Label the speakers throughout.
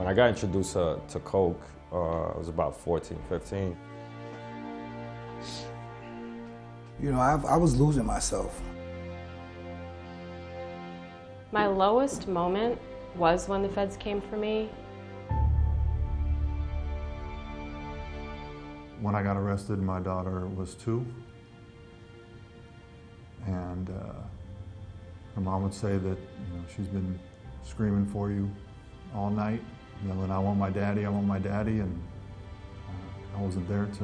Speaker 1: When I got introduced to Coke, I was about 14, 15.
Speaker 2: You know, I was losing myself.
Speaker 3: My lowest moment was when the feds came for me.
Speaker 4: When I got arrested, my daughter was 2. And her mom would say that, she's been screaming for you all night, yelling, I want my daddy, and I wasn't there to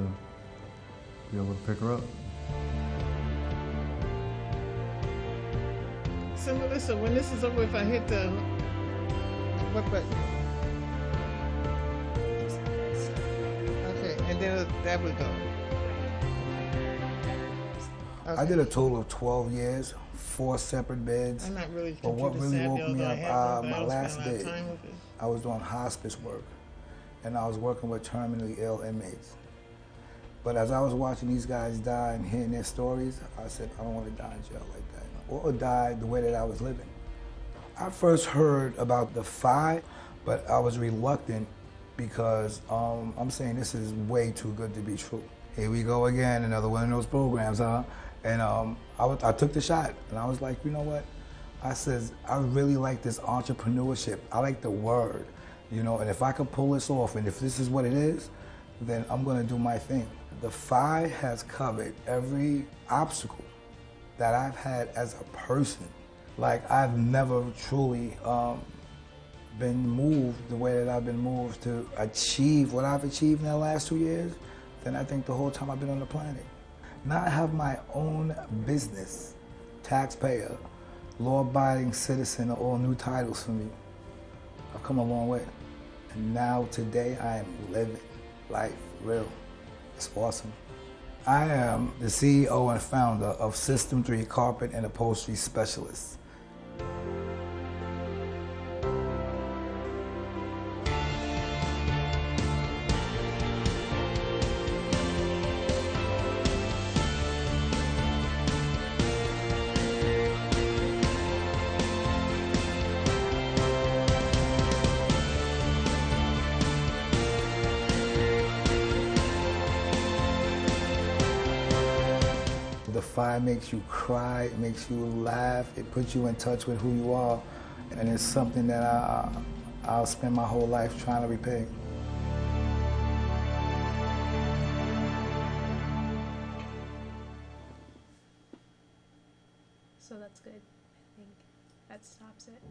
Speaker 4: be able to pick her up.
Speaker 5: So Melissa, when this is over, if I hit the, what button? Okay, and then that would go. Okay.
Speaker 2: I did a total of 12 years, 4 separate bids.
Speaker 5: I'm not really
Speaker 2: But what really woke me up, my last bid,
Speaker 5: I
Speaker 2: I was doing hospice work, and I was working with terminally ill inmates. But as I was watching these guys die and hearing their stories, I said, I don't want to die in jail like that, or die the way that I was living. I first heard about Defy, but I was reluctant because I'm saying this is way too good to be true. Here we go again, another one of those programs, huh? And I took the shot, and I was like, you know what? I says, I really like this entrepreneurship. I like the word, and if I can pull this off, and if this is what it is, then I'm gonna do my thing. Defy has covered every obstacle that I've had as a person. Like, I've never truly been moved the way that I've been moved to achieve what I've achieved in the last 2 years, then I think the whole time I've been on the planet. Now I have my own business, taxpayer, law-abiding citizen, are all new titles for me. I've come a long way. And now today I am living life real. It's awesome. I am the CEO and founder of System 3 Carpet and Upholstery Specialists. Defy makes you cry, it makes you laugh, it puts you in touch with who you are, and it's something that I'll spend my whole life trying to repay.
Speaker 6: So that's good. I think that stops it.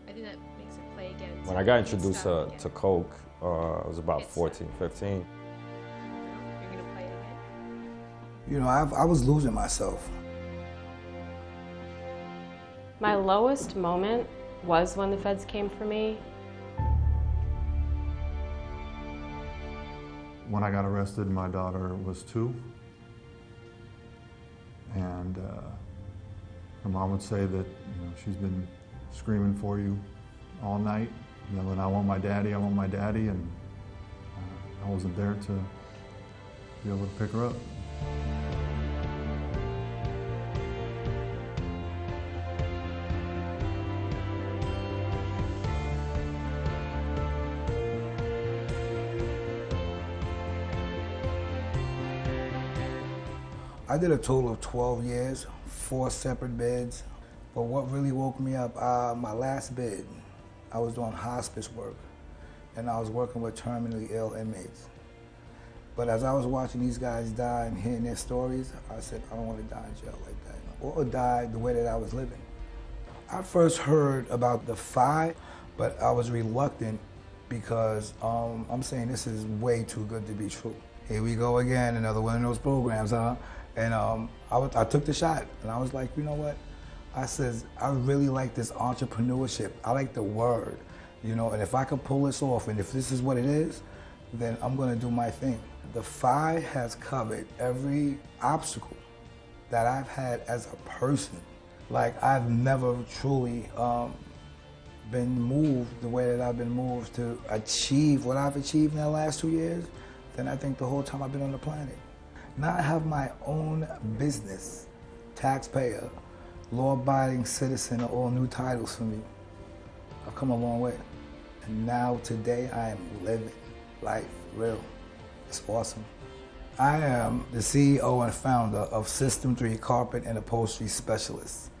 Speaker 6: I think that makes it play again.
Speaker 1: When I got introduced to Coke, I was about 14, 15.
Speaker 2: You know, I was losing myself.
Speaker 3: My lowest moment was when the feds came for me.
Speaker 4: When I got arrested, my daughter was 2. And her mom would say that, she's been screaming for you all night, yelling, I want my daddy, and I wasn't there to be able to pick her up.
Speaker 2: I did a total of 12 years, 4 separate bids. But what really woke me up, my last bid, I was doing hospice work, and I was working with terminally ill inmates. But as I was watching these guys die and hearing their stories, I said, I don't want to die in jail like that, or die the way that I was living. I first heard about Defy, but I was reluctant because I'm saying this is way too good to be true. Here we go again, another one of those programs, huh? And I took the shot, and I was like, you know what? I says, I really like this entrepreneurship. I like the word, and if I can pull this off, and if this is what it is, then I'm gonna do my thing. Defy has covered every obstacle that I've had as a person. Like, I've never truly been moved the way that I've been moved to achieve what I've achieved in the last 2 years, then I think the whole time I've been on the planet. Now I have my own business, taxpayer, law-abiding citizen, are all new titles for me. I've come a long way. And now, today, I am living life real. It's awesome. I am the CEO and founder of System 3 Carpet and Upholstery Specialists.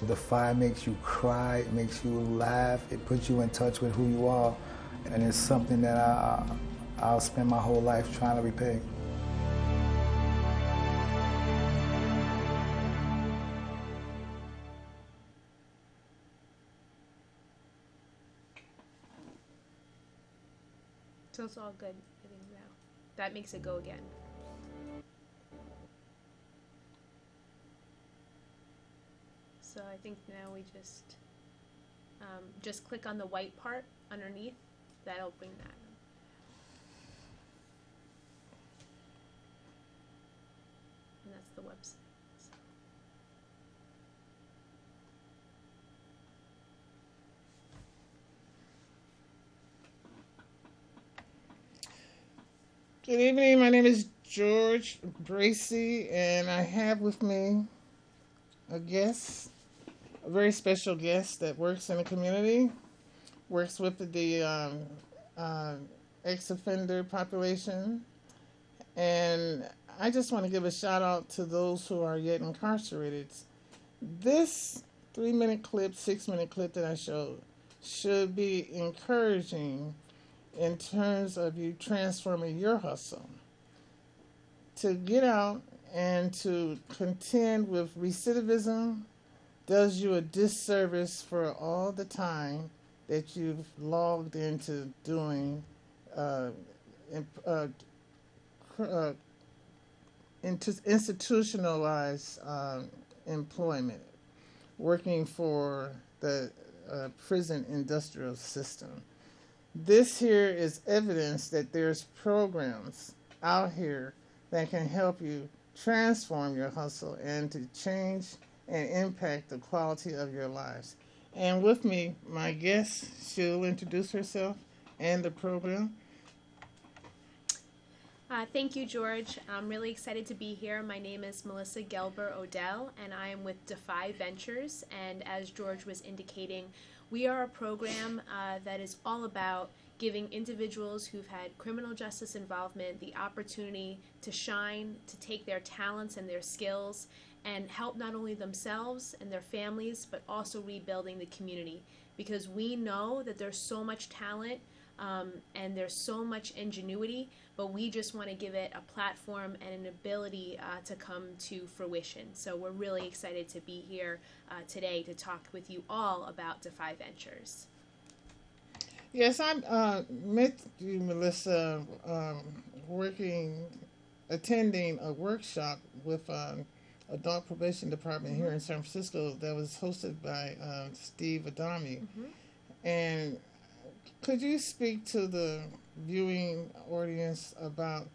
Speaker 2: Defy makes you cry, it makes you laugh, it puts you in touch with who you are, and it's something that I'll spend my whole life trying to repay.
Speaker 6: So it's all good, I think, now. That makes it go again. So I think now we just click on the white part underneath. That'll bring that. And that's the website. So.
Speaker 5: Good evening. My name is George Bracy, and I have with me a guest, a very special guest that works in the community, works with the ex-offender population. And I just want to give a shout out to those who are yet incarcerated. This 3-minute clip, 6-minute clip that I showed should be encouraging in terms of you transforming your hustle. To get out and to contend with recidivism does you a disservice for all the time that you've logged into doing institutionalized employment, working for the prison industrial system. This here is evidence that there's programs out here that can help you transform your hustle and to change and impact the quality of your lives. And with me, my guest, she'll introduce herself and the program.
Speaker 6: Thank you, George. I'm really excited to be here. My name is Melissa Gelber Odell, and I am with Defy Ventures. And as George was indicating, we are a program that is all about giving individuals who've had criminal justice involvement the opportunity to shine, to take their talents and their skills and help not only themselves and their families, but also rebuilding the community. Because we know that there's so much talent and there's so much ingenuity, but we just want to give it a platform and an ability to come to fruition. So we're really excited to be here today to talk with you all about Defy Ventures.
Speaker 5: Yes, I met you, Melissa, attending a workshop with Adult Probation Department here in San Francisco that was hosted by Steve Adami. And could you speak to the viewing audience about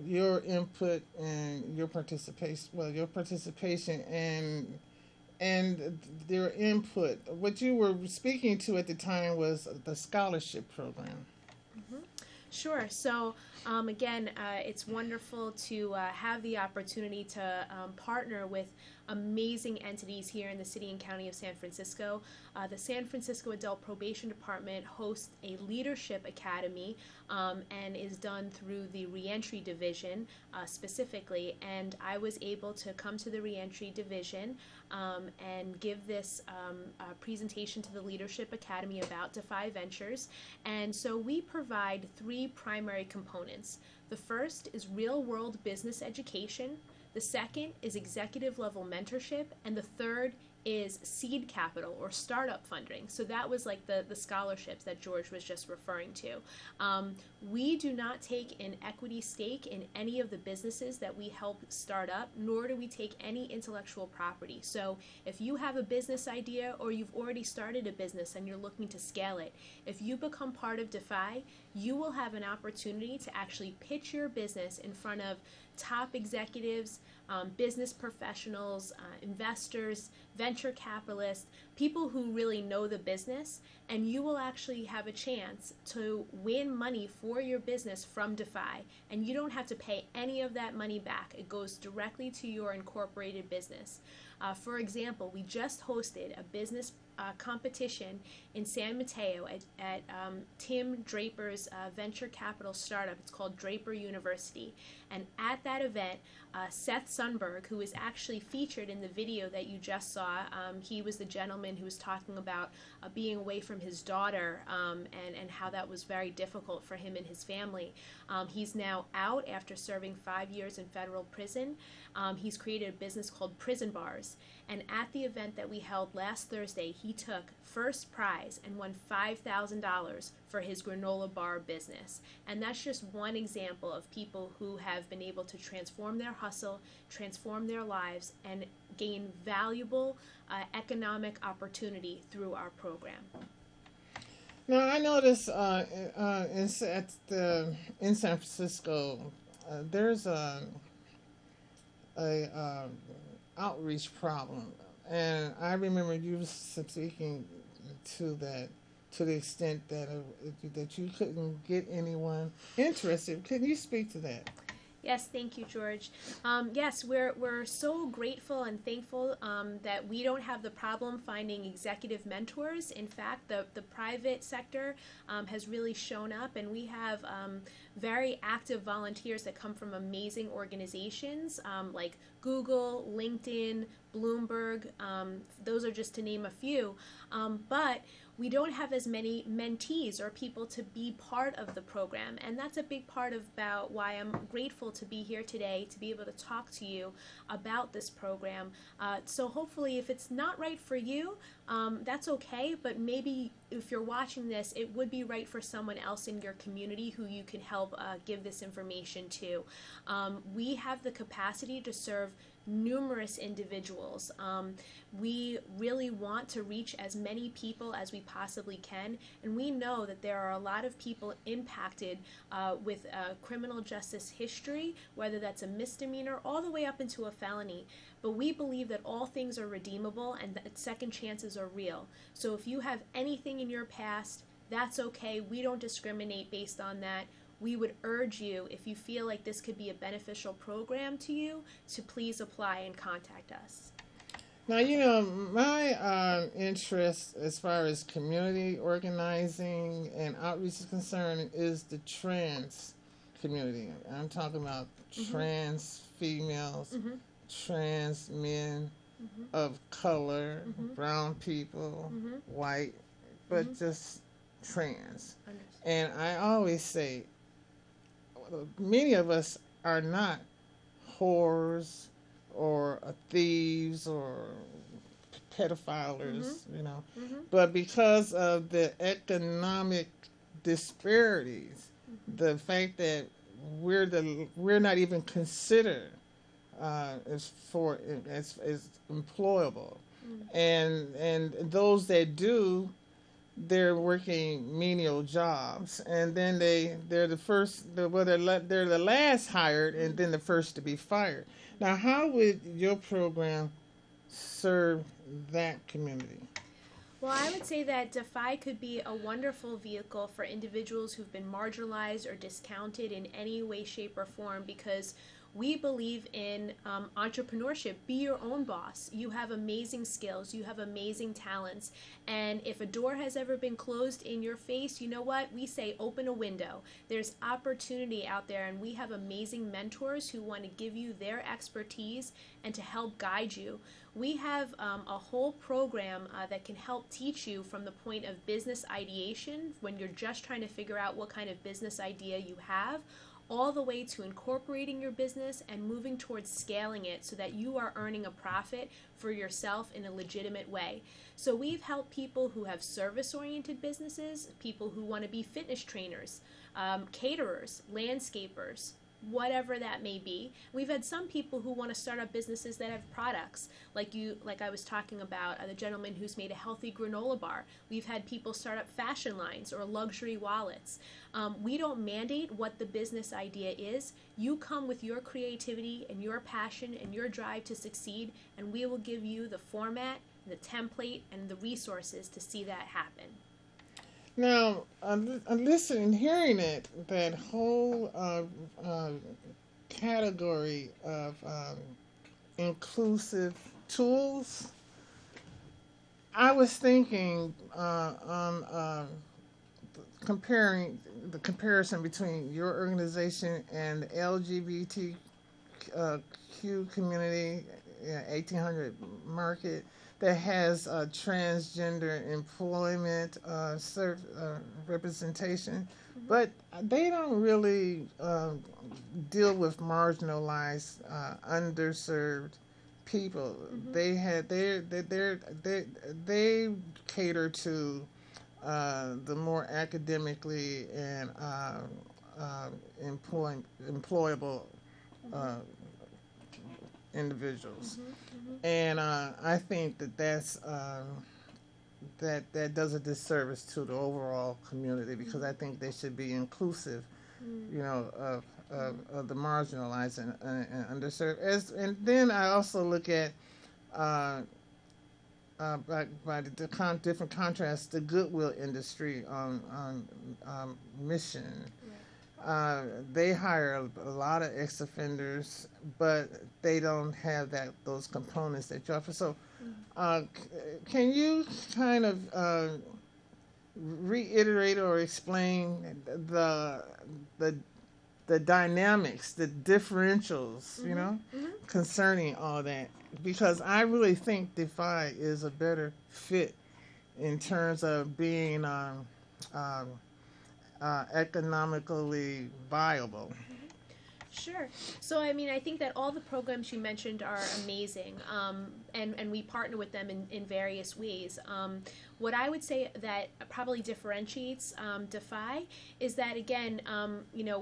Speaker 5: your input and your participation and their input? What you were speaking to at the time was the scholarship program.
Speaker 6: Sure. So again, it's wonderful to have the opportunity to partner with amazing entities here in the city and county of San Francisco. The San Francisco Adult Probation Department hosts a leadership academy and is done through the Reentry Division specifically. And I was able to come to the Reentry Division and give this presentation to the Leadership Academy about Defy Ventures. And so we provide 3 primary components. The first is real-world business education. The second is executive level mentorship, and the third is seed capital or startup funding. So that was like the scholarships that George was just referring to. We do not take an equity stake in any of the businesses that we help start up, nor do we take any intellectual property. So if you have a business idea or you've already started a business and you're looking to scale it, if you become part of Defy, you will have an opportunity to actually pitch your business in front of top executives, business professionals, investors, venture capitalists, people who really know the business, and you will actually have a chance to win money for your business from Defy, and you don't have to pay any of that money back. It goes directly to your incorporated business. For example, we just hosted a business competition in San Mateo at Tim Draper's venture capital startup. It's called Draper University. And at that event, Seth Sundberg, who is actually featured in the video that you just saw, he was the gentleman who was talking about being away from his daughter and how that was very difficult for him and his family. He's now out after serving 5 years in federal prison. He's created a business called Prison Bars. And at the event that we held last Thursday, he took first prize and won $5,000 for his granola bar business. And that's just one example of people who have been able to transform their hustle, transform their lives, and gain valuable economic opportunity through our program.
Speaker 5: Now, I noticed in San Francisco, there's a outreach problem, and I remember you speaking to that to the extent that that you couldn't get anyone interested. Can you speak to that?
Speaker 6: Yes, thank you, George. Yes, we're so grateful and thankful that we don't have the problem finding executive mentors. In fact, the private sector has really shown up, and we have very active volunteers that come from amazing organizations like Google, LinkedIn, Bloomberg. Those are just to name a few. But we don't have as many mentees or people to be part of the program, and that's a big part about why I'm grateful to be here today, to be able to talk to you about this program. So hopefully if it's not right for you, that's okay, but maybe if you're watching this, it would be right for someone else in your community who you can help give this information to. We have the capacity to serve numerous individuals. We really want to reach as many people as we possibly can, and we know that there are a lot of people impacted with criminal justice history, whether that's a misdemeanor all the way up into a felony. But we believe that all things are redeemable and that second chances are real. So if you have anything in your past, that's okay. We don't discriminate based on that. We would urge you, if you feel like this could be a beneficial program to you, to please apply and contact us.
Speaker 5: Now, you know, my interest as far as community organizing and outreach is concerned is the trans community. I'm talking about trans females, trans men of color, brown people, white, but just trans. And I always say, many of us are not whores or thieves or pedophiles, you know, but because of the economic disparities, the fact that we're not even considered as employable, and those that do, they're working menial jobs, and then they're the last hired, and then the first to be fired. Now, how would your program serve that community?
Speaker 6: Well, I would say that Defy could be a wonderful vehicle for individuals who've been marginalized or discounted in any way, shape, or form, because we believe in entrepreneurship. Be your own boss. You have amazing skills. You have amazing talents. And if a door has ever been closed in your face, you know what? We say open a window. There's opportunity out there, and we have amazing mentors who want to give you their expertise and to help guide you. We have a whole program that can help teach you from the point of business ideation, when you're just trying to figure out what kind of business idea you have, all the way to incorporating your business and moving towards scaling it so that you are earning a profit for yourself in a legitimate way. So we've helped people who have service-oriented businesses, people who want to be fitness trainers, caterers, landscapers, whatever that may be. We've had some people who want to start up businesses that have products, like I was talking about, the gentleman who's made a healthy granola bar. We've had people start up fashion lines or luxury wallets. We don't mandate what the business idea is. You come with your creativity and your passion and your drive to succeed, and we will give you the format, the template, and the resources to see that happen.
Speaker 5: Now, I'm listening, hearing it, that whole category of inclusive tools. I was thinking on comparing the comparison between your organization and the LGBTQ community, 1800 market, that has transgender employment representation, but they don't really deal with marginalized, underserved people. They cater to the more academically and employable individuals. And I think that's that does a disservice to the overall community, because I think they should be inclusive, of the marginalized and underserved. And then I also look at by the different contrasts, the goodwill industry on mission. They hire a lot of ex-offenders, but they don't have those components that you offer. So can you kind of reiterate or explain the dynamics, the differentials, concerning all that? Because I really think Defy is a better fit in terms of being economically viable.
Speaker 6: Sure. So, I mean, I think that all the programs you mentioned are amazing, and we partner with them in various ways. What I would say that probably differentiates Defy is that, again,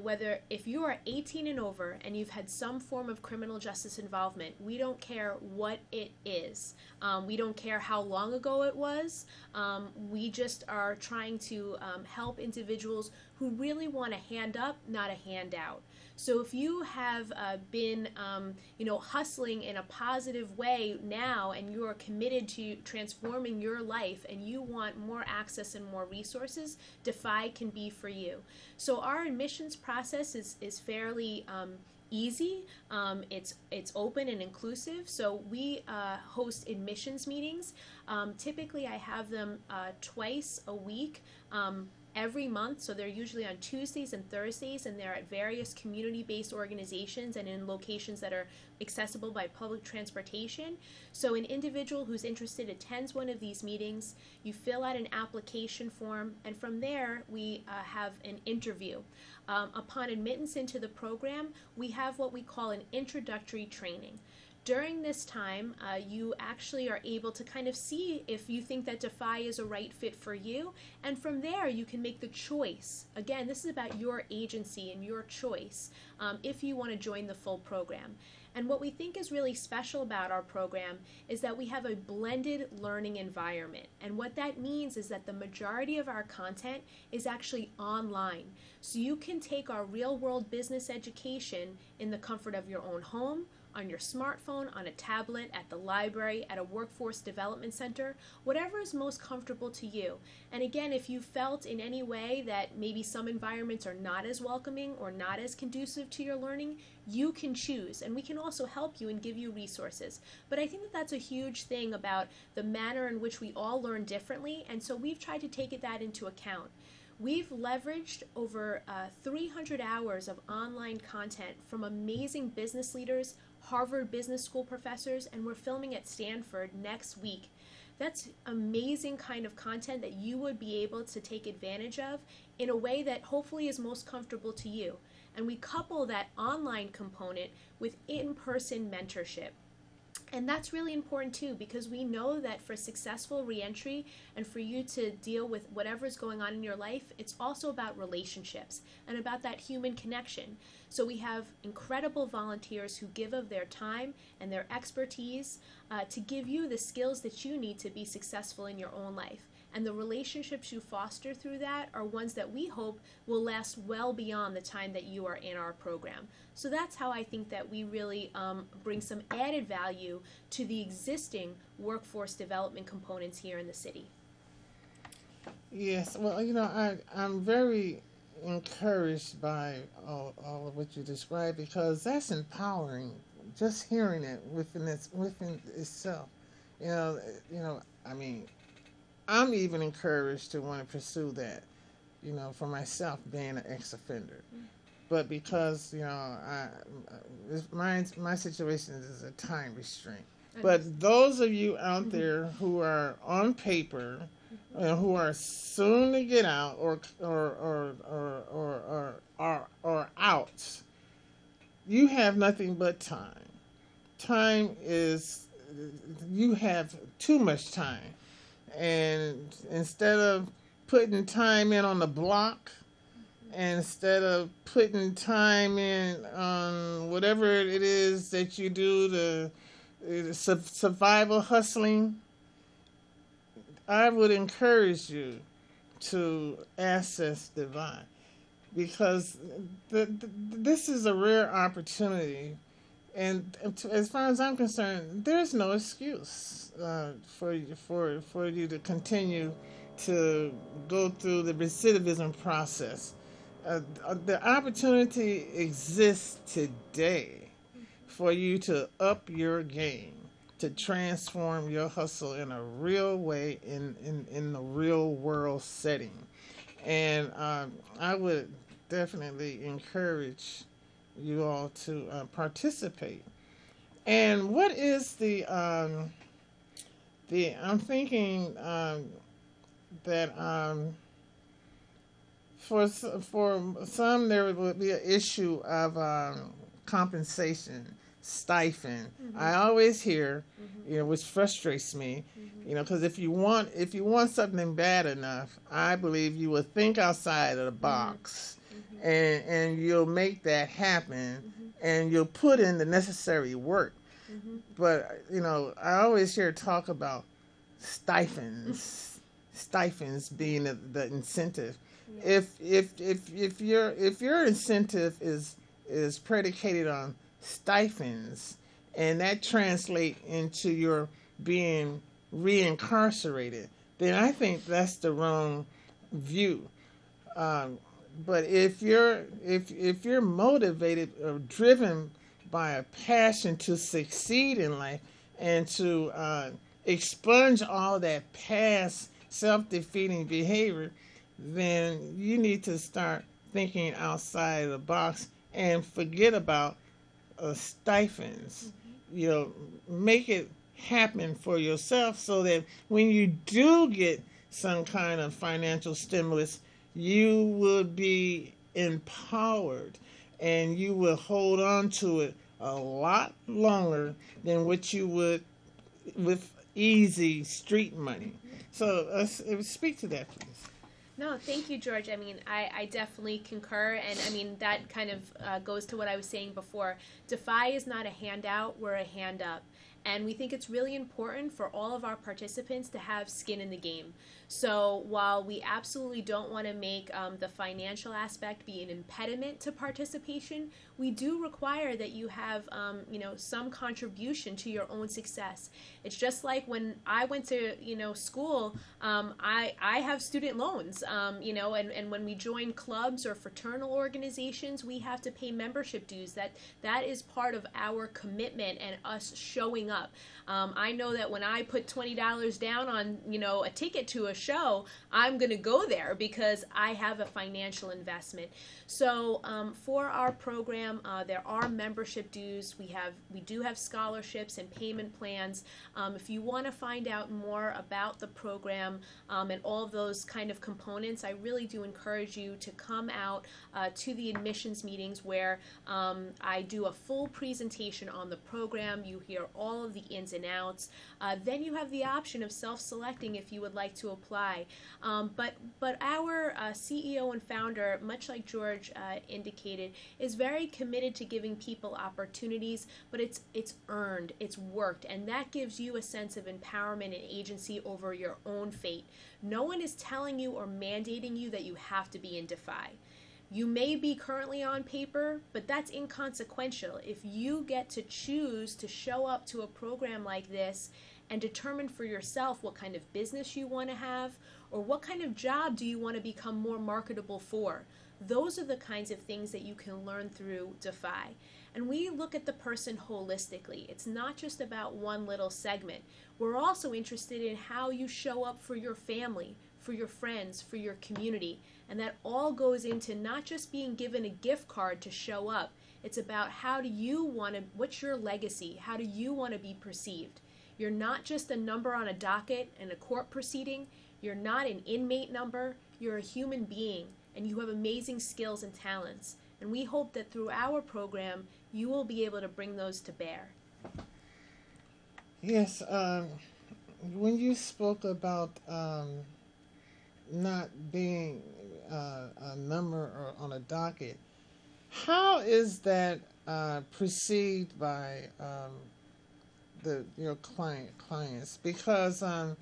Speaker 6: whether if you are 18 and over and you've had some form of criminal justice involvement, we don't care what it is. We don't care how long ago it was. We just are trying to help individuals who really want a hand up, not a handout. So if you have been, hustling in a positive way now, and you are committed to transforming your life, and you want more access and more resources, Defy can be for you. So our admissions process is fairly easy. It's open and inclusive. So we host admissions meetings. Typically, I have them twice a week. Every month, so they're usually on Tuesdays and Thursdays, and they're at various community-based organizations and in locations that are accessible by public transportation. So an individual who's interested attends one of these meetings, you fill out an application form, and from there we have an interview. Upon admittance into the program, we have what we call an introductory training. During this time, you actually are able to kind of see if you think that Defy is a right fit for you, and from there you can make the choice. Again, this is about your agency and your choice if you want to join the full program. And what we think is really special about our program is that we have a blended learning environment. And what that means is that the majority of our content is actually online. So you can take our real-world business education in the comfort of your own home, on your smartphone, on a tablet, at the library, at a workforce development center, whatever is most comfortable to you. And again, if you felt in any way that maybe some environments are not as welcoming or not as conducive to your learning, you can choose, and we can also help you and give you resources. But I think that that's a huge thing about the manner in which we all learn differently, and so we've tried to take that into account. We've leveraged over 300 hours of online content from amazing business leaders, Harvard Business School professors, and we're filming at Stanford next week. That's amazing kind of content that you would be able to take advantage of in a way that hopefully is most comfortable to you. And we couple that online component with in-person mentorship. And that's really important too, because we know that for successful reentry and for you to deal with whatever's going on in your life, it's also about relationships and about that human connection. So we have incredible volunteers who give of their time and their expertise to give you the skills that you need to be successful in your own life. And the relationships you foster through that are ones that we hope will last well beyond the time that you are in our program. So that's how I think that we really bring some added value to the existing workforce development components here in the city.
Speaker 5: Yes, well, I'm very encouraged by all of what you described, because that's empowering. Just hearing it within itself, I mean, I'm even encouraged to want to pursue that, for myself, being an ex-offender. But because, my situation is a time restraint. But those of you out there who are on paper, who are soon to get out or out, you have nothing but time. Time is, you have too much time. And instead of putting time in on the block, and instead of putting time in on whatever it is that you do to survival hustling, I would encourage you to access Divine, because this is a rare opportunity. And as far as I'm concerned, there's no excuse for you to continue to go through the recidivism process. The opportunity exists today for you to up your game, to transform your hustle in a real way, in the real world setting. And I would definitely encourage you all to participate. And what is I'm thinking that for some there would be an issue of compensation, stipend. I always hear, which frustrates me, because if you want something bad enough, I believe you will think outside of the box. And you'll make that happen, and you'll put in the necessary work. But I always hear talk about stipends being the incentive. If your incentive is predicated on stipends, and that translates into your being reincarcerated, then I think that's the wrong view. But if you're motivated or driven by a passion to succeed in life and to expunge all that past self-defeating behavior, then you need to start thinking outside the box and forget about stipends. Make it happen for yourself, so that when you do get some kind of financial stimulus, you will be empowered, and you will hold on to it a lot longer than what you would with easy street money. So speak to that, please.
Speaker 6: No, thank you, George. I mean, I definitely concur, and I mean, that kind of goes to what I was saying before. Defy is not a handout, we're a hand up. And we think it's really important for all of our participants to have skin in the game. So while we absolutely don't want to make the financial aspect be an impediment to participation, we do require that you have some contribution to your own success. It's just like when I went to school, I have student loans, and when we join clubs or fraternal organizations, we have to pay membership dues. That is part of our commitment and us showing up. I know that when I put $20 down on, a ticket to a show, I'm going to go there because I have a financial investment. So for our program, there are membership dues. We do have scholarships and payment plans. If you want to find out more about the program and all of those kind of components, I really do encourage you to come out to the admissions meetings where I do a full presentation on the program. You hear all of the ins and outs. Then you have the option of self-selecting if you would like to apply. But our CEO and founder, much like George indicated, is very committed to giving people opportunities, but it's earned, it's worked, and that gives you a sense of empowerment and agency over your own fate. No one is telling you or mandating you that you have to be in Defy. You may be currently on paper, but that's inconsequential. If you get to choose to show up to a program like this and determine for yourself what kind of business you want to have or what kind of job do you want to become more marketable for, those are the kinds of things that you can learn through Defy. And we look at the person holistically. It's not just about one little segment. We're also interested in how you show up for your family, for your friends, for your community. And that all goes into not just being given a gift card to show up. It's about how do you want to, what's your legacy? How do you want to be perceived? You're not just a number on a docket in a court proceeding. You're not an inmate number. You're a human being, and you have amazing skills and talents. And we hope that through our program, you will be able to bring those to bear.
Speaker 5: Yes, when you spoke about not being a number or on a docket, how is that perceived by your clients? Because I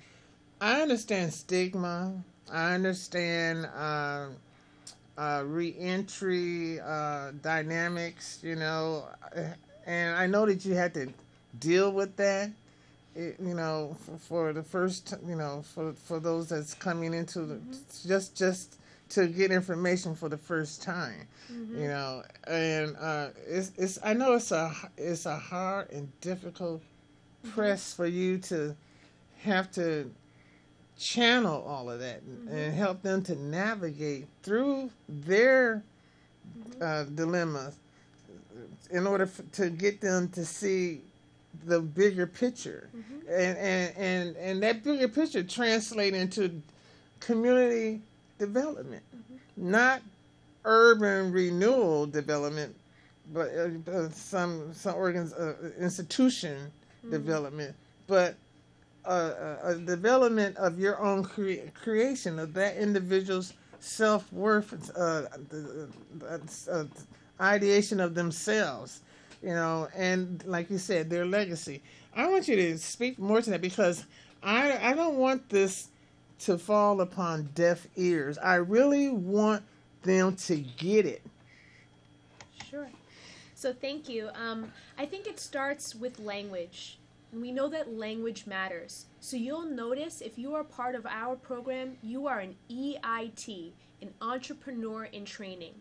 Speaker 5: understand stigma, I understand reentry dynamics, and I know that you had to deal with that. For the first, for those that's coming into the, just to get information for the first time, and it's I know it's a hard and difficult press for you to have to channel all of that and help them to navigate through their dilemmas in order to get them to see the bigger picture, and that bigger picture translate into community development, not urban renewal development, but some institution development, but a development of your own creation of that individual's self-worth, ideation of themselves. And like you said, their legacy. I want you to speak more to that because I don't want this to fall upon deaf ears. I really want them to get it.
Speaker 6: Sure. So thank you. I think it starts with language. We know that language matters. So you'll notice if you are part of our program, you are an EIT, an entrepreneur in training.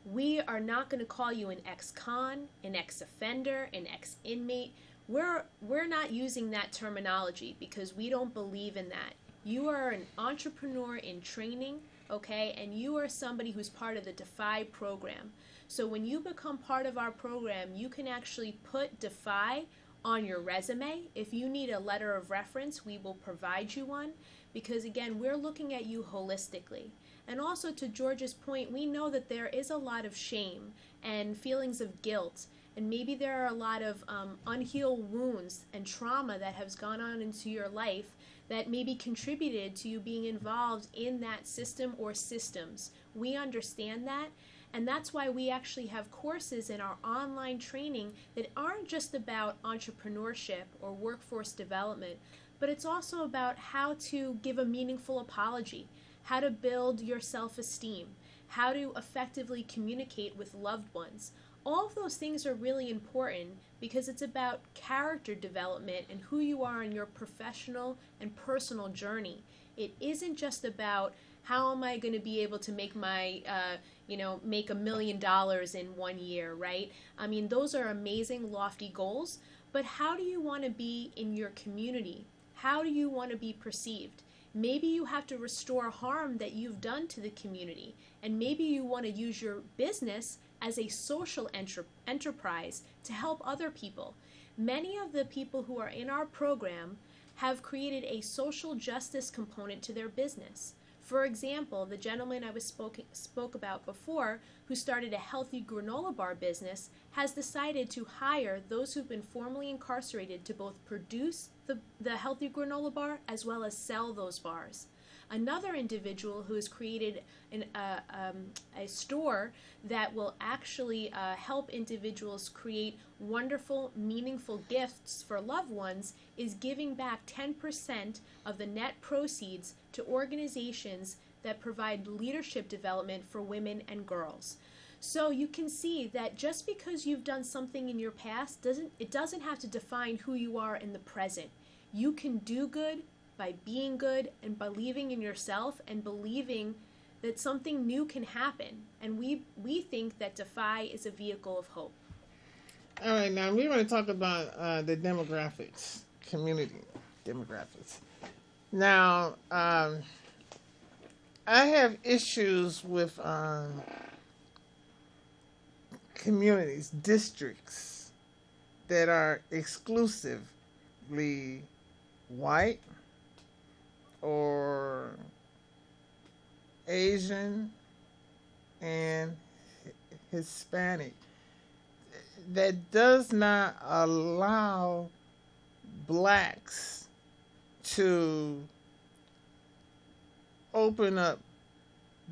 Speaker 6: We are not going to call you an ex-con, an ex-offender, an ex-inmate. We're not using that terminology because we don't believe in that. You are an entrepreneur in training, okay, and you are somebody who's part of the Defy program. So when you become part of our program, you can actually put Defy on your resume. If you need a letter of reference, we will provide you one because, again, we're looking at you holistically. And also to George's point, we know that there is a lot of shame and feelings of guilt, and maybe there are a lot of unhealed wounds and trauma that has gone on into your life that maybe contributed to you being involved in that system or systems. We understand that, and that's why we actually have courses in our online training that aren't just about entrepreneurship or workforce development, but it's also about how to give a meaningful apology, how to build your self-esteem, how to effectively communicate with loved ones. All of those things are really important because it's about character development and who you are in your professional and personal journey. It isn't just about how am I going to be able to make my, make $1 million in 1 year, right? I mean, those are amazing, lofty goals, But how do you want to be in your community? How do you want to be perceived? Maybe you have to restore harm that you've done to the community, and maybe you want to use your business as a social enterprise to help other people. Many of the people who are in our program have created a social justice component to their business. For example, the gentleman I spoke about before, who started a healthy granola bar business, has decided to hire those who've been formerly incarcerated to both produce the healthy granola bar as well as sell those bars. Another individual who has created a store that will actually help individuals create wonderful, meaningful gifts for loved ones is giving back 10% of the net proceeds to organizations that provide leadership development for women and girls. So you can see that just because you've done something in your past doesn't have to define who you are in the present. You can do good by being good and believing in yourself and believing that something new can happen. And we think that Defy is a vehicle of hope.
Speaker 5: All right, now we want to talk about the demographics, community demographics. Now, I have issues with communities, districts that are exclusively white or Asian and Hispanic, that does not allow blacks to open up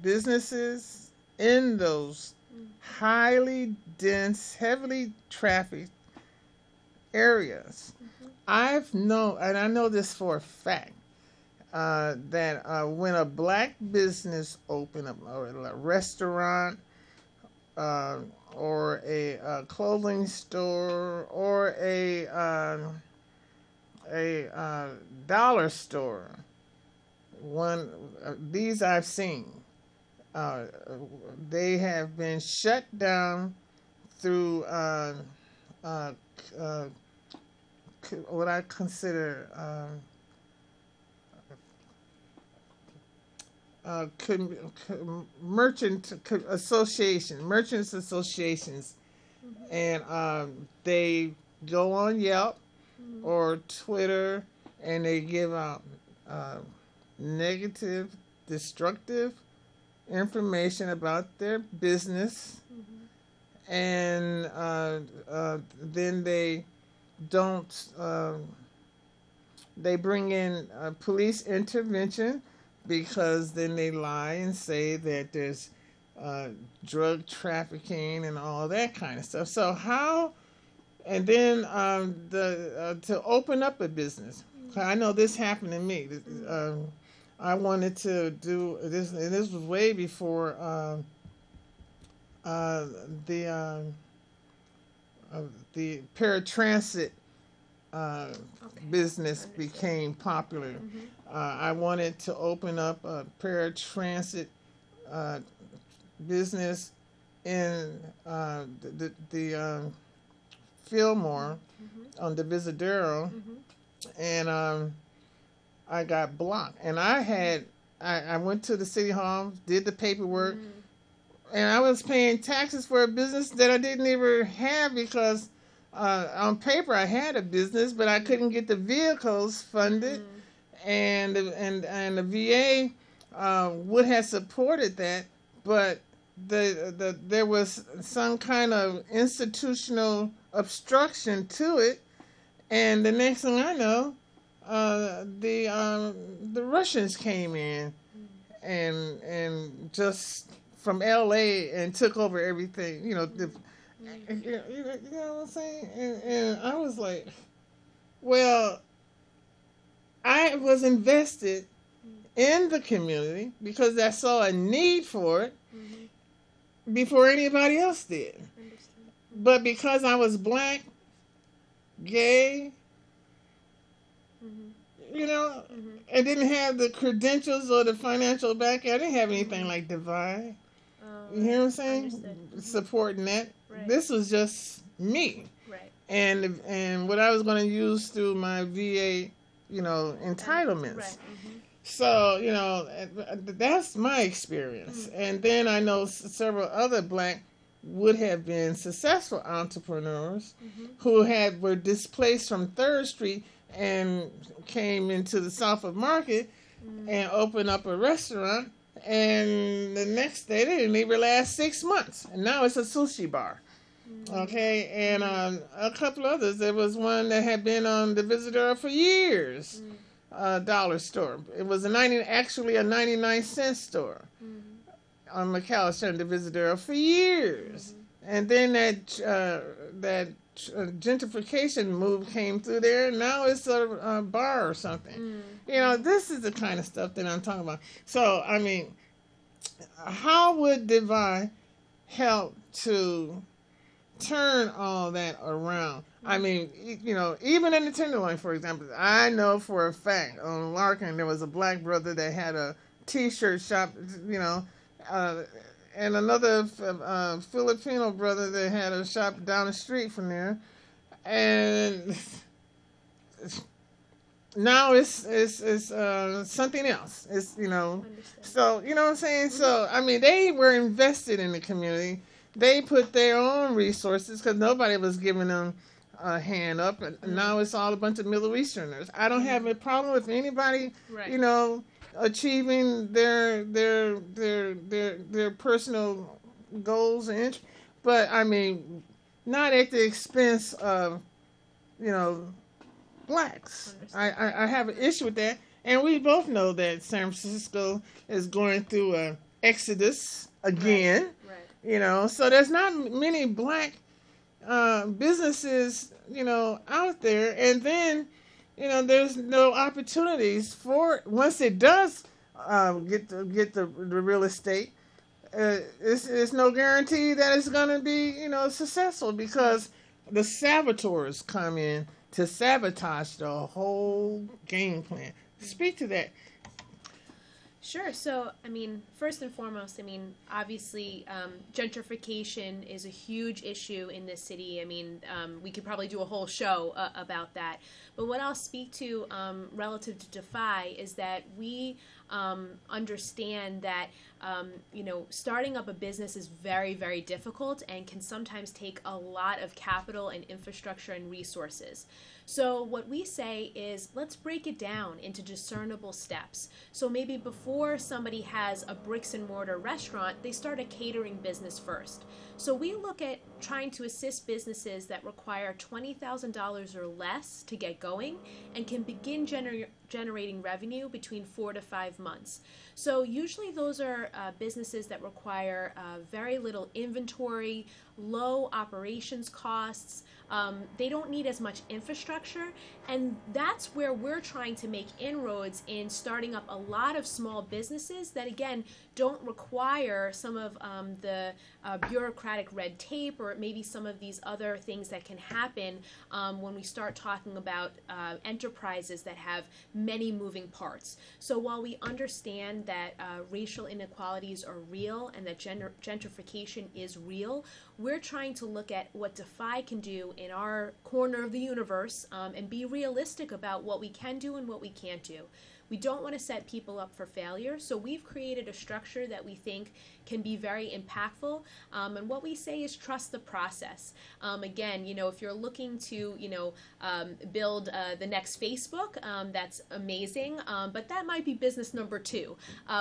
Speaker 5: businesses in those highly dense, heavily trafficked areas. I know this for a fact, that when a black business open up, or a restaurant, or a clothing store, or a dollar store, these I've seen, they have been shut down through what I consider merchants associations, and they go on Yelp or Twitter, and they give out negative, destructive information about their business, and then they don't. They bring in police intervention, because then they lie and say that there's drug trafficking and all that kind of stuff. So how, and then to open up a business. I know this happened to me. I wanted to do this, and this was way before the paratransit business became popular. I wanted to open up a paratransit business in the Fillmore on the Visadero, and I got blocked. And I went to the city hall, did the paperwork, and I was paying taxes for a business that I didn't even have, because on paper I had a business, but I couldn't get the vehicles funded, and the VA would have supported that, but there was some kind of institutional obstruction to it, and the next thing I know, the Russians came in and just from LA and took over everything, you know what I'm saying? And I was like, well, I was invested in the community because I saw a need for it before anybody else did. But because I was black, gay, I didn't have the credentials or the financial backing. I didn't have anything like Defy. You hear what I'm saying?
Speaker 6: Understood.
Speaker 5: Supporting that.
Speaker 6: Right.
Speaker 5: This was just me.
Speaker 6: Right.
Speaker 5: and what I was going to use through my VA, entitlements.
Speaker 6: Right.
Speaker 5: So, that's my experience. And then I know several other black would have been successful entrepreneurs who were displaced from 3rd Street and came into the Southwood Market and opened up a restaurant. And the next day, they didn't even last 6 months. And now it's a sushi bar. Okay, and a couple others. There was one that had been on the Visitor for years. Dollar store. It was actually a 99-cent store on McAllister and the Visitor for years. And then that gentrification move came through there, and now it's a bar or something. This is the kind of stuff that I'm talking about. So, I mean, how would Defy help to turn all that around? I mean, even in the Tenderloin, for example, I know for a fact on Larkin there was a black brother that had a T-shirt shop, and another Filipino brother that had a shop down the street from there, and now it's something else. It's so you know what I'm saying. So I mean, they were invested in the community. They put their own resources because nobody was giving them a hand up, and now it's all a bunch of Middle Easterners. I don't have a problem with anybody, achieving their personal goals and interests, but I mean, not at the expense of, blacks. I have an issue with that, and we both know that San Francisco is going through a exodus again. Right. So there's not many black businesses, out there, and then, there's no opportunities for once it does get the real estate. It's no guarantee that it's going to be, successful because the saboteurs come in to sabotage the whole game plan. Speak to that.
Speaker 6: Sure. So, I mean, first and foremost, obviously, gentrification is a huge issue in this city. I mean, we could probably do a whole show about that. But what I'll speak to relative to Defy is that we understand that, starting up a business is very, very difficult and can sometimes take a lot of capital and infrastructure and resources. So what we say is, let's break it down into discernible steps. So maybe before somebody has a bricks and mortar restaurant, they start a catering business first. So we look at trying to assist businesses that require $20,000 or less to get going and can begin generating revenue between 4 to 5 months. So usually those are businesses that require very little inventory, low operations costs. They don't need as much infrastructure, and that's where we're trying to make inroads in starting up a lot of small businesses that, again, don't require some of the bureaucratic red tape or maybe some of these other things that can happen when we start talking about enterprises that have many moving parts. So while we understand that racial inequalities are real and that gentrification is real, we're trying to look at what Defy can do in our corner of the universe and be realistic about what we can do and what we can't do. We don't want to set people up for failure, so we've created a structure that we think can be very impactful, and what we say is trust the process. Again, if you're looking to, build the next Facebook, that's amazing, but that might be business number 2.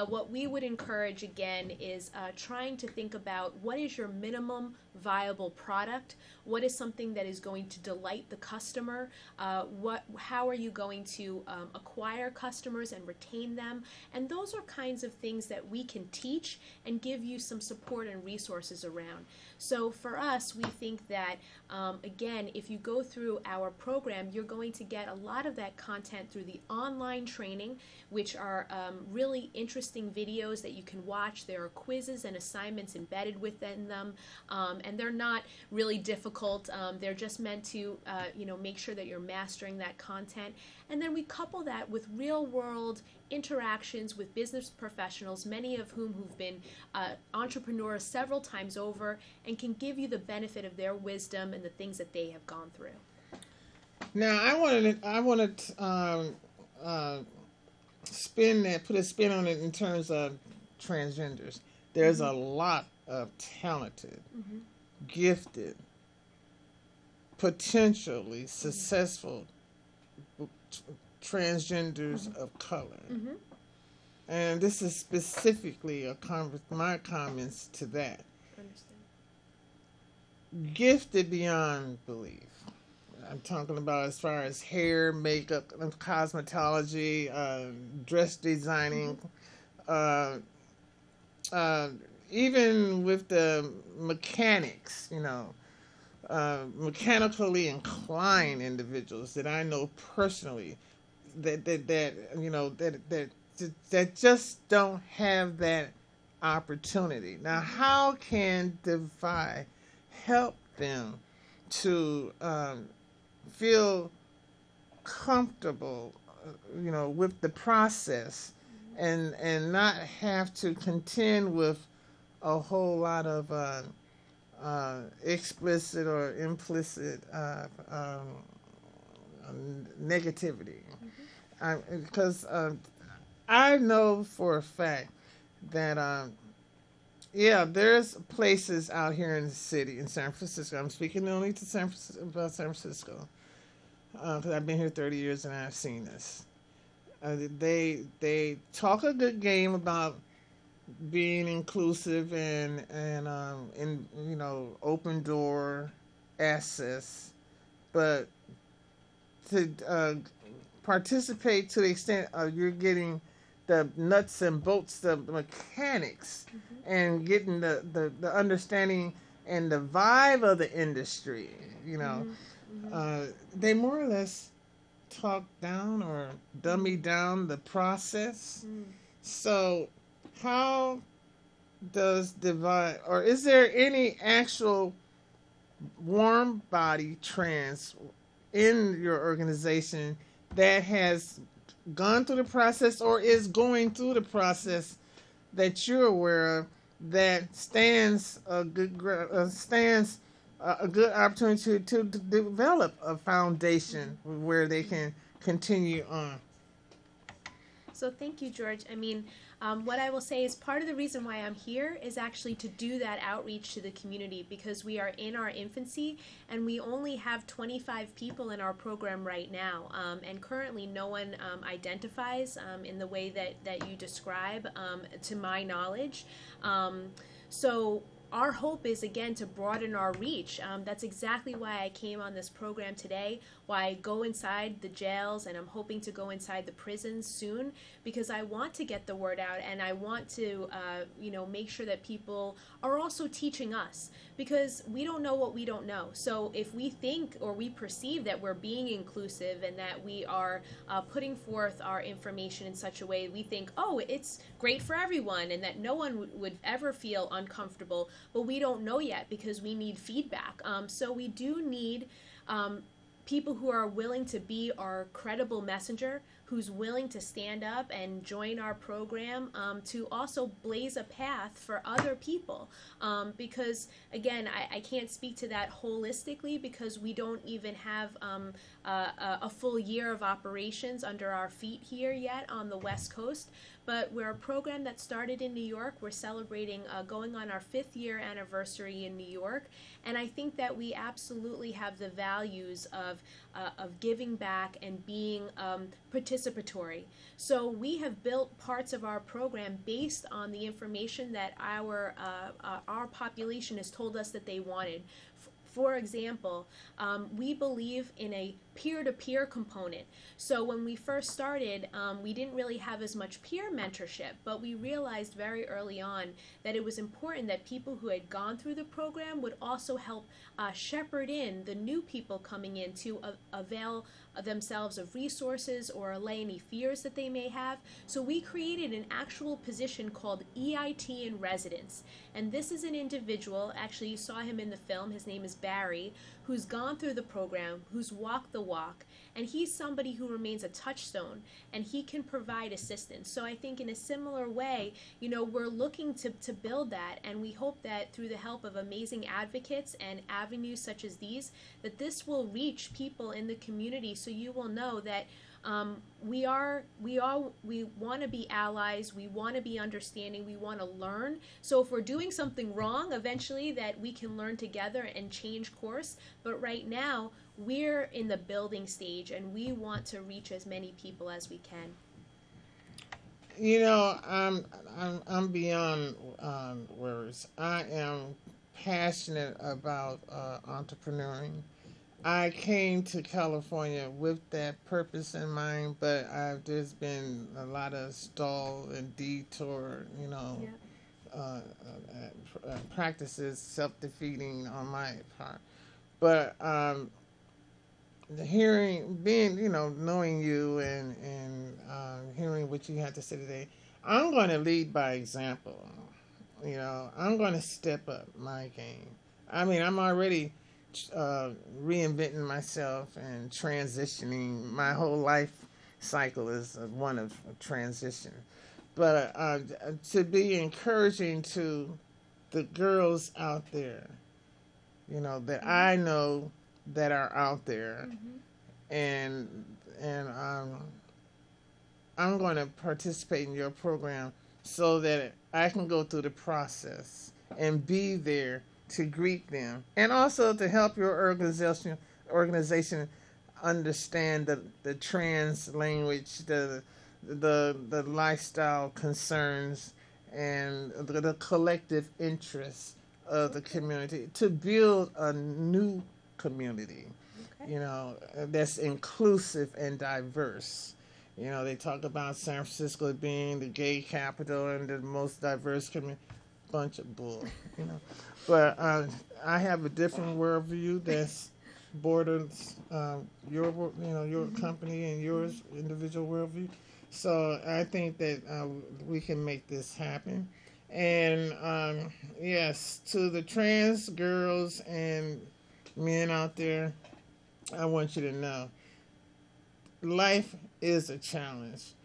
Speaker 6: What we would encourage, again, is trying to think about what is your minimum viable product, what is something that is going to delight the customer, how are you going to acquire customers and retain them, and those are kinds of things that we can teach and give you some support and resources around. So for us, we think that, again, if you go through our program, you're going to get a lot of that content through the online training, which are really interesting videos that you can watch. There are quizzes and assignments embedded within them, and they're not really difficult. They're just meant to, make sure that you're mastering that content. And then we couple that with real-world world interactions with business professionals, many of whom who've been entrepreneurs several times over, and can give you the benefit of their wisdom and the things that they have gone through.
Speaker 5: Now, I wanted to put a spin on it in terms of transgenders. There's a lot of talented, gifted, potentially successful transgenders of color. And this is specifically my comments to that. Gifted beyond belief. I'm talking about as far as hair, makeup, cosmetology, dress designing, even with the mechanics, mechanically inclined individuals that I know personally that just don't have that opportunity. Now, how can Defy help them to feel comfortable, with the process, and not have to contend with a whole lot of explicit or implicit negativity? Because I know for a fact that there's places out here in the city in San Francisco. I'm speaking only to San Francisco because I've been here 30 years and I've seen this. They talk a good game about being inclusive and open door access, but to participate to the extent of you're getting the nuts and bolts, the mechanics, and getting the understanding and the vibe of the industry, they more or less talk down or dummy down the process. So how does Defy, or is there any actual warm body trans in your organization that has gone through the process or is going through the process that you're aware of that stands a good opportunity to develop a foundation where they can continue on?
Speaker 6: So thank you, George. I mean, what I will say is part of the reason why I'm here is actually to do that outreach to the community, because we are in our infancy and we only have 25 people in our program right now. And currently no one identifies in the way that you describe, to my knowledge. So our hope is, again, to broaden our reach. That's exactly why I came on this program today, why I go inside the jails, and I'm hoping to go inside the prisons soon, because I want to get the word out, and I want to make sure that people are also teaching us, because we don't know what we don't know. So if we think or we perceive that we're being inclusive and that we are putting forth our information in such a way, we think, oh, it's great for everyone, and that no one would ever feel uncomfortable. But we don't know yet, because we need feedback. So we do need people who are willing to be our credible messenger, who's willing to stand up and join our program, to also blaze a path for other people. Because, again, I can't speak to that holistically, because we don't even have a full year of operations under our feet here yet on the West Coast. But we're a program that started in New York. We're celebrating going on our 5th year anniversary in New York. And I think that we absolutely have the values of giving back and being participatory. So we have built parts of our program based on the information that our population has told us that they wanted. For example, we believe in a peer-to-peer component. So when we first started, we didn't really have as much peer mentorship, but we realized very early on that it was important that people who had gone through the program would also help shepherd in the new people coming in to avail themselves of resources or allay any fears that they may have. So we created an actual position called EIT in Residence. And this is an individual, actually you saw him in the film, his name is Barry, who's gone through the program, who's walked the walk, and he's somebody who remains a touchstone, and he can provide assistance. So I think in a similar way, we're looking to build that, and we hope that through the help of amazing advocates and avenues such as these, that this will reach people in the community, so you will know that we want to be allies, we want to be understanding, we want to learn. So if we're doing something wrong, eventually that we can learn together and change course. But right now, we're in the building stage, and we want to reach as many people as we can.
Speaker 5: I'm beyond words. I am passionate about entrepreneuring. I came to California with that purpose in mind, but there's been a lot of stall and detour, practices, self-defeating on my part. But knowing you and hearing what you had to say today, I'm going to lead by example. I'm going to step up my game. I mean, I'm already reinventing myself and transitioning. My whole life cycle is one of transition. But to be encouraging to the girls out there, that I know that are out there, and I'm going to participate in your program so that I can go through the process and be there to greet them, and also to help your organization understand the trans language, the lifestyle concerns, and the collective interests of the community to build a new community, that's inclusive and diverse. They talk about San Francisco being the gay capital and the most diverse community. Bunch of bull, But I have a different worldview that's borders your company and yours individual worldview. So I think that we can make this happen. And yes, to the trans girls and men out there, I want you to know, life is a challenge.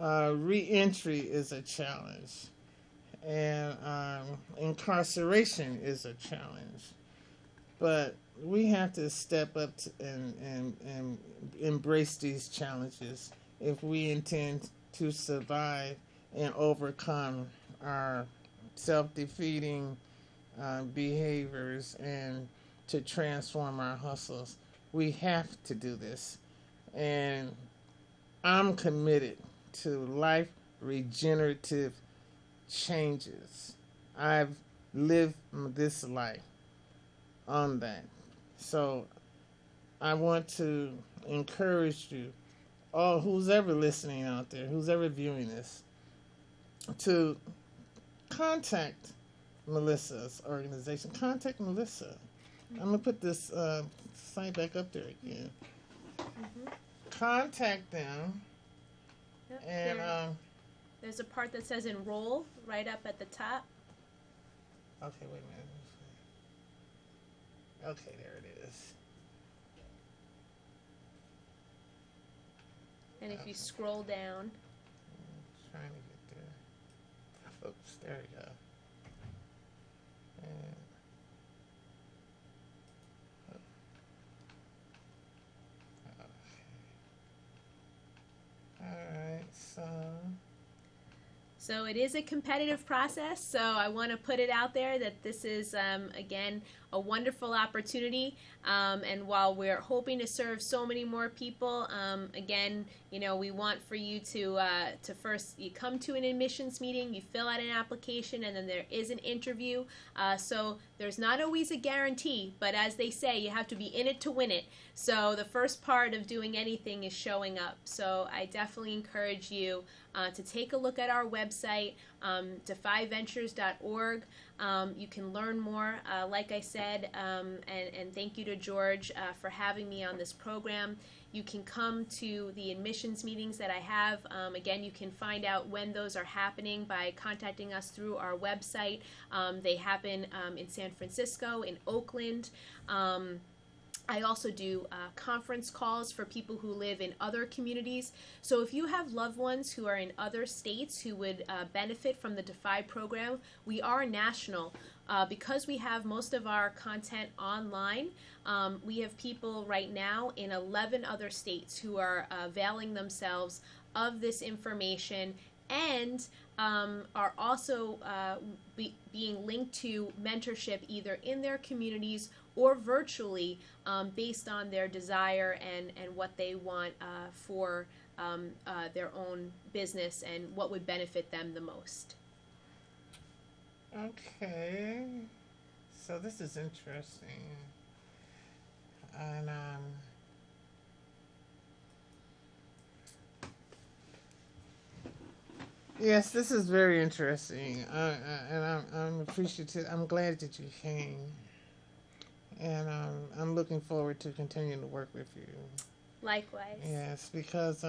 Speaker 5: Re-entry is a challenge. And incarceration is a challenge. But we have to step up and embrace these challenges if we intend to survive and overcome our self-defeating behaviors and to transform our hustles. We have to do this. And I'm committed to life regenerative changes. I've lived this life on that. So I want to encourage you, all who's ever listening out there, who's ever viewing this, to contact Melissa's organization. Contact Melissa. I'm going to put this site back up there again. Contact them.
Speaker 6: Yep,
Speaker 5: and
Speaker 6: there's a part that says enroll right up at the top.
Speaker 5: Okay, wait a minute. Okay, there it is.
Speaker 6: And if you scroll down.
Speaker 5: I'm trying to get there. Oops, there we go. And
Speaker 6: So it is a competitive process, so I want to put it out there that this is, again, a wonderful opportunity, and while we're hoping to serve so many more people, again, we want for you to first, you come to an admissions meeting, you fill out an application, and then there is an interview, so there's not always a guarantee, but as they say, you have to be in it to win it. So the first part of doing anything is showing up. So I definitely encourage you to take a look at our website, defyventures.org. You can learn more, like I said, and thank you to George for having me on this program. You can come to the admissions meetings that I have. Again, you can find out when those are happening by contacting us through our website. They happen in San Francisco, in Oakland, I also do conference calls for people who live in other communities. So if you have loved ones who are in other states who would benefit from the Defy program, we are national. Because we have most of our content online, we have people right now in 11 other states who are availing themselves of this information and are also being linked to mentorship either in their communities or virtually based on their desire and what they want for their own business and what would benefit them the most.
Speaker 5: Okay, so this is interesting, and yes, this is very interesting, and I'm appreciative. I'm glad that you came, and I'm looking forward to continuing to work with you.
Speaker 6: Likewise.
Speaker 5: Yes, because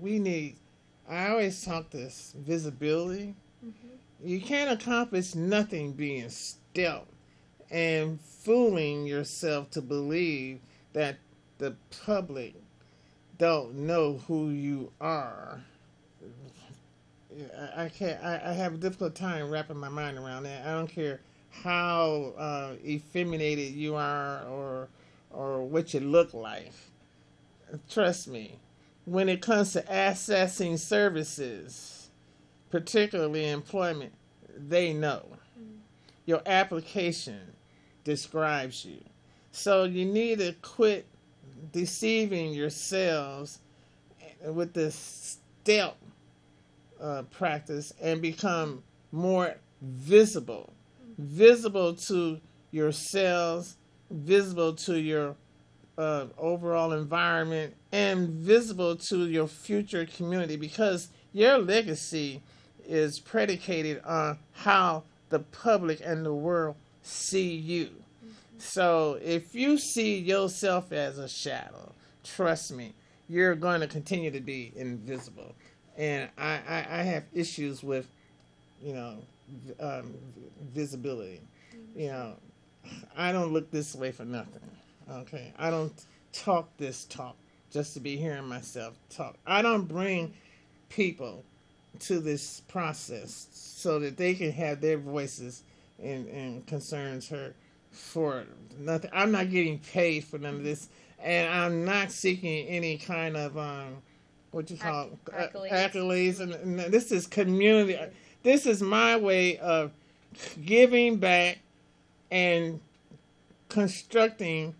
Speaker 5: we need. I always talk this visibility. Mm-hmm. You can't accomplish nothing being stealth and fooling yourself to believe that the public don't know who you are. I can't. I have a difficult time wrapping my mind around that. I don't care how effeminated you are or what you look like. Trust me, when it comes to accessing services, particularly employment, they know. Your application describes you. So you need to quit deceiving yourselves with this stealth practice and become more visible. Visible to yourselves, visible to your overall environment, and visible to your future community, because your legacy is predicated on how the public and the world see you. Mm-hmm. So if you see yourself as a shadow, trust me, you're going to continue to be invisible. And I have issues with, visibility. I don't look this way for nothing. Okay, I don't talk this talk just to be hearing myself talk. I don't bring people to this process so that they can have their voices and concerns heard for nothing. I'm not getting paid for none of this, and I'm not seeking any kind of accolades. And this is community. This is my way of giving back and constructing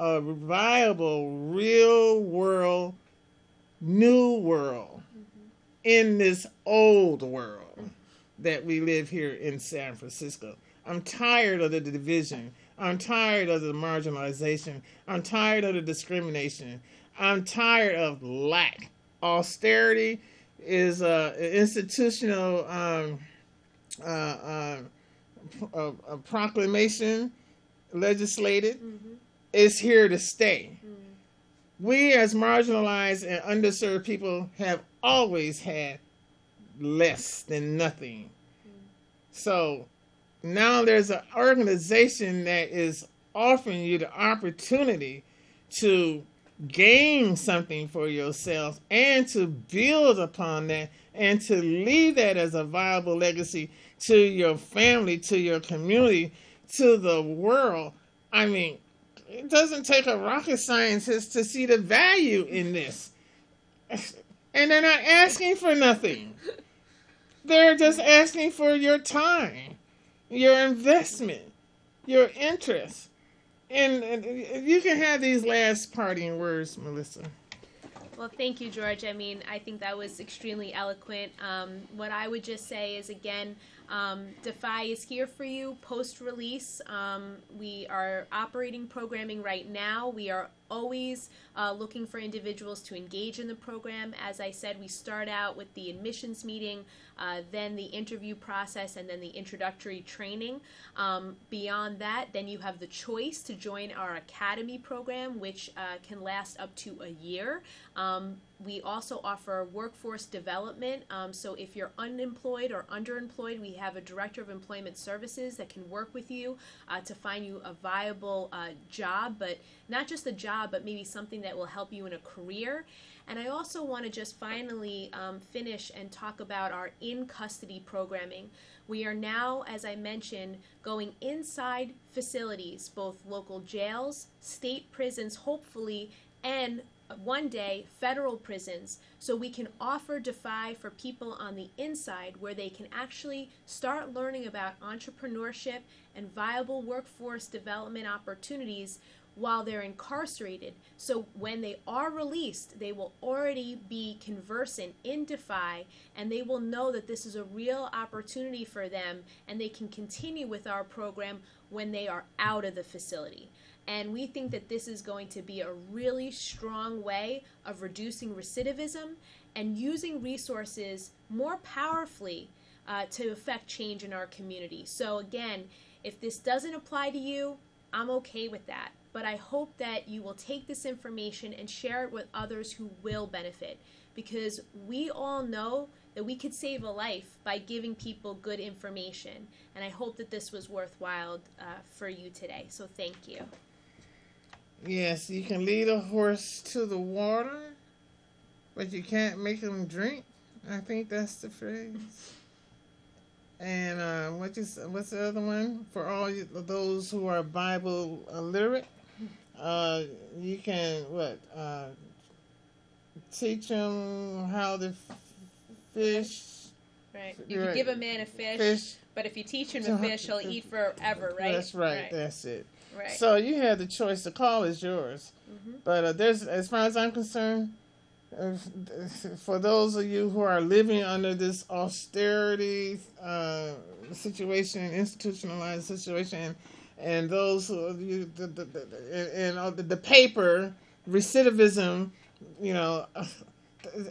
Speaker 5: a viable, real world, new world in this old world that we live here in San Francisco. I'm tired of the division. I'm tired of the marginalization. I'm tired of the discrimination. I'm tired of lack. Austerity is an institutional a proclamation legislated. Is here to stay. We as marginalized and underserved people have always had less than nothing. So now there's an organization that is offering you the opportunity to gain something for yourself and to build upon that and to leave that as a viable legacy to your family, to your community, to the world. I mean, it doesn't take a rocket scientist to see the value in this. And they're not asking for nothing. They're just asking for your time, your investment, your interest. And you can have these last parting words, Melissa.
Speaker 6: Well, thank you, George. I mean, I think that was extremely eloquent. What I would just say is, again, Defy is here for you post-release. We are operating programming right now. We are always looking for individuals to engage in the program. As I said, we start out with the admissions meeting, then the interview process, and then the introductory training. Beyond that, then you have the choice to join our academy program, which can last up to a year. We also offer workforce development. So if you're unemployed or underemployed, we have a director of employment services that can work with you to find you a viable job, but not just a job, but maybe something that will help you in a career. And I also want to just finally finish and talk about our in-custody programming. We are now, as I mentioned, going inside facilities, both local jails, state prisons, hopefully, and one day federal prisons, so we can offer Defy for people on the inside, where they can actually start learning about entrepreneurship and viable workforce development opportunities while they're incarcerated. So when they are released, they will already be conversant in Defy, and they will know that this is a real opportunity for them, and they can continue with our program when they are out of the facility. And we think that this is going to be a really strong way of reducing recidivism and using resources more powerfully to affect change in our community. So again, if this doesn't apply to you, I'm okay with that. But I hope that you will take this information and share it with others who will benefit, because we all know that we could save a life by giving people good information. And I hope that this was worthwhile for you today. So thank you.
Speaker 5: Yes, you can lead a horse to the water, but you can't make him drink. I think that's the phrase. And what's the other one? For all those who are Bible literate, you can teach them how to fish.
Speaker 6: Right. You can give a man a fish, but if you teach him to fish, he'll eat forever, right?
Speaker 5: That's right. That's it.
Speaker 6: Right.
Speaker 5: So you have the choice. The call is yours. Mm-hmm. But there's, as far as I'm concerned, for those of you who are living under this austerity situation, institutionalized situation, and those who the paper recidivism,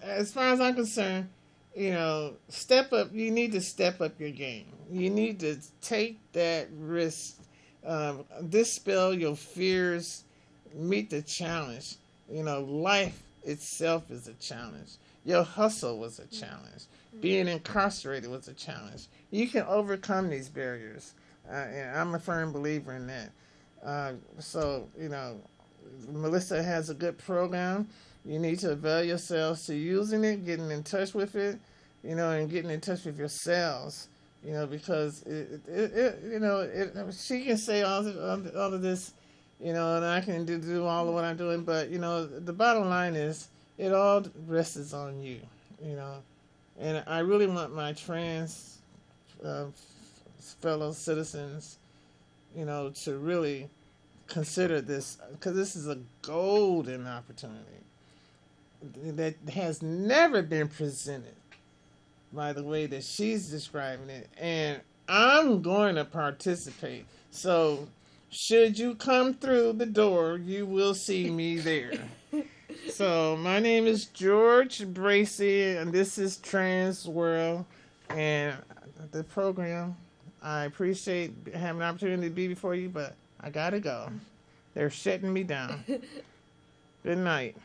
Speaker 5: as far as I'm concerned, step up. You need to step up your game. You need to take that risk. Dispel your fears, meet the challenge. Life itself is a challenge. Your hustle was a challenge. Being incarcerated was a challenge. You can overcome these barriers, and I'm a firm believer in that. So, Melissa has a good program. You need to avail yourselves to using it, getting in touch with it, and getting in touch with yourselves. Because she can say all of this, and I can do all of what I'm doing, but the bottom line is it all rests on you, and I really want my trans fellow citizens, to really consider this, because this is a golden opportunity that has never been presented by the way that she's describing it, and I'm going to participate. So should you come through the door, you will see me there. So my name is George Bracy, and this is Trans World, and the program. I appreciate having an opportunity to be before you, but I gotta go. They're shutting me down. Good night.